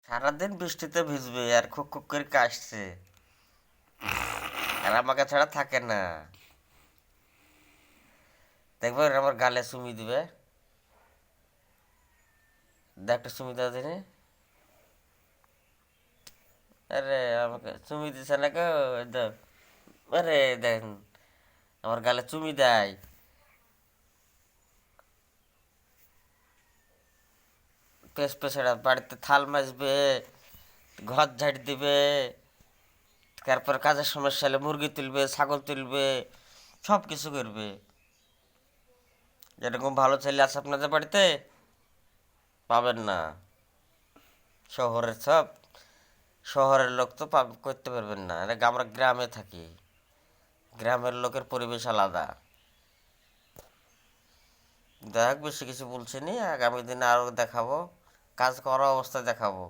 সারাদিন বৃষ্টিতে ভিজবে আর খুক খুক করে কাশছে, আর আমাকে ছাড়া থাকে না। দেখবো এর আমার গালে চুমি দিবে। দেখ একটা চুমি দাও দিনে। আরে আমাকে চুমি দিছে না কেউ। দেখ, আরে দেখ, আমার গালে চুমি দেয়। পেছ পেছাড়া বাড়িতে থাল মাজবে, ঘর ঝাড় দিবে, তারপর কাজের সমস্যা হলে মুরগি তুলবে, ছাগল তুলবে, সব কিছু করবে। এরকম ভালো ছেলে আছে আপনাদের বাড়িতে? পাবেন না। শহরের সব, শহরের লোক তো করতে পারবেন না। আমরা গ্রামে থাকি, গ্রামের লোকের পরিবেশ আলাদা। দেখ, বেশি কিছু বলছি নি, আগামী দিনে আরো দেখাবো, কাজ করা অবস্থা দেখাবো।